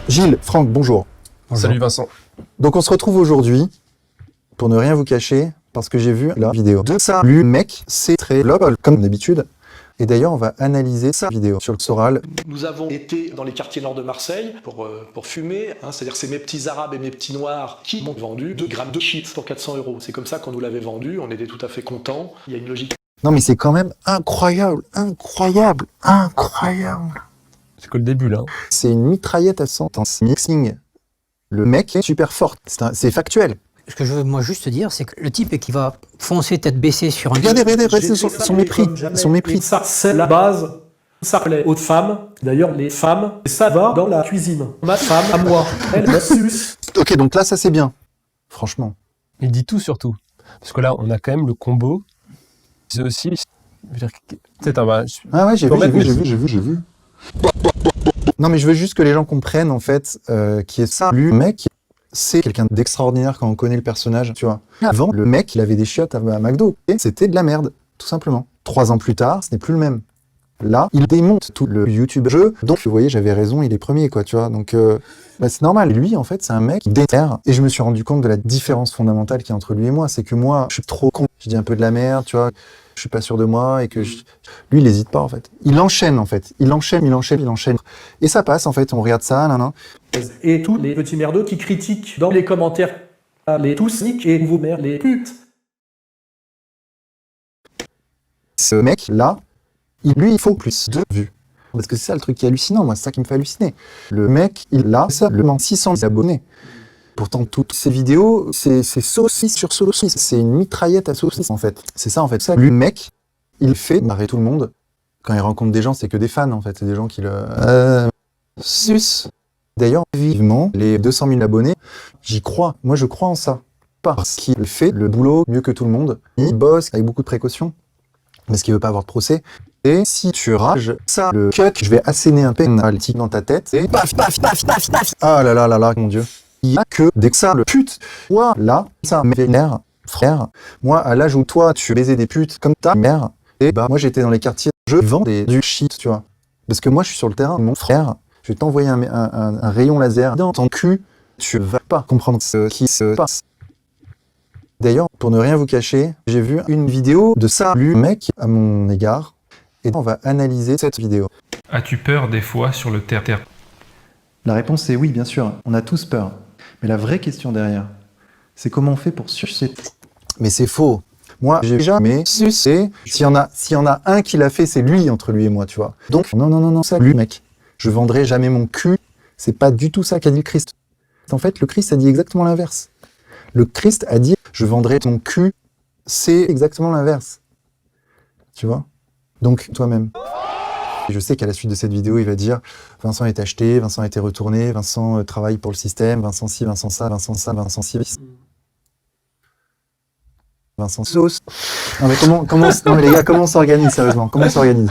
Gilles, Franck, bonjour. Bonjour. Salut Vincent. Donc on se retrouve aujourd'hui, pour ne rien vous cacher, parce que j'ai vu la vidéo de ça. Le mec, c'est très lol, comme d'habitude. Et d'ailleurs, on va analyser sa vidéo sur le Soral. Nous avons été dans les quartiers nord de Marseille pour fumer, c'est-à-dire que c'est mes petits arabes et mes petits noirs qui m'ont vendu 2 grammes de shit pour 400 €. C'est comme ça qu'on nous l'avait vendu, on était tout à fait contents. Il y a une logique. Non mais c'est quand même incroyable, incroyable, incroyable. C'est que le début là. C'est une mitraillette à 100 en mixing. Le mec est super fort, c'est factuel. Ce que je veux moi juste dire, c'est que le type qui va foncer tête baissée sur un... Regardez, son mépris, son mépris. Ça, c'est la base. Ça plaît aux femmes. D'ailleurs, les femmes, ça va dans la cuisine. Ma femme, à moi, elle me suce. Ok, donc là, ça c'est bien. Franchement. Il dit tout surtout. Parce que là, on a quand même le combo. C'est aussi... C'est un... Ah ouais, j'ai vu. Non mais je veux juste que les gens comprennent en fait qui est ça. Le mec, c'est quelqu'un d'extraordinaire quand on connaît le personnage, tu vois. Avant, le mec, il avait des chiottes à McDo. Et c'était de la merde, tout simplement. 3 ans plus tard, ce n'est plus le même. Là, il démonte tout le YouTube jeu. Donc, vous voyez, j'avais raison, il est premier, quoi, tu vois. Donc, c'est normal. Lui, en fait, c'est un mec déterre. Et je me suis rendu compte de la différence fondamentale qu'il y a entre lui et moi. C'est que moi, je suis trop con. Je dis un peu de la merde, tu vois. Je suis pas sûr de moi et que lui, il hésite pas, en fait. Il enchaîne, en fait. Il enchaîne. Et ça passe, en fait. On regarde ça, nan. Et tous les petits merdeux qui critiquent dans les commentaires les tous niques et vous mères les putes. Ce mec-là, il faut plus de vues. Parce que c'est ça le truc qui est hallucinant, moi, c'est ça qui me fait halluciner. Le mec, il a seulement 600 abonnés. Pourtant, toutes ces vidéos, c'est saucisse sur saucisse. C'est une mitraillette à saucisse, en fait. C'est ça, en fait. Ça, le mec, il fait marrer tout le monde. Quand il rencontre des gens, c'est que des fans, en fait. C'est des gens qui le... Sus. D'ailleurs, vivement, les 200 000 abonnés, j'y crois. Moi, je crois en ça. Parce qu'il fait le boulot mieux que tout le monde. Il bosse avec beaucoup de précautions. Parce qu'il veut pas avoir de procès. Et si tu rages, ça, le cut, je vais asséner un pénalty dans ta tête et paf. Ah là là, mon Dieu. Il y a que dès que ça, le pute. Toi, là, ça, mes vénères, frère. Moi, à l'âge où toi, tu baisais des putes comme ta mère, et bah, moi, j'étais dans les quartiers, je vendais du shit, tu vois. Parce que moi, je suis sur le terrain, mon frère, je vais t'envoyer un rayon laser dans ton cul, tu vas pas comprendre ce qui se passe. D'ailleurs, pour ne rien vous cacher, j'ai vu une vidéo de ça, le mec, à mon égard, et on va analyser cette vidéo. As-tu peur des fois sur le terre-terre? La réponse est oui, bien sûr. On a tous peur. Mais la vraie question derrière, c'est comment on fait pour sucer. Mais c'est faux. Moi, j'ai jamais sucé. S'il y en a un qui l'a fait, c'est lui, entre lui et moi, tu vois. Donc, non, ça, lui, mec. Je vendrai jamais mon cul. C'est pas du tout ça qu'a dit le Christ. En fait, le Christ a dit exactement l'inverse. Le Christ a dit, je vendrai ton cul. C'est exactement l'inverse. Tu vois? Donc, toi-même. Je sais qu'à la suite de cette vidéo, il va dire Vincent est acheté, Vincent a été retourné, Vincent travaille pour le système, Vincent ci, Vincent ça, Vincent ça, Vincent ci, Vincent sauce. Non mais non mais les gars, comment on s'organise sérieusement? Comment on s'organise?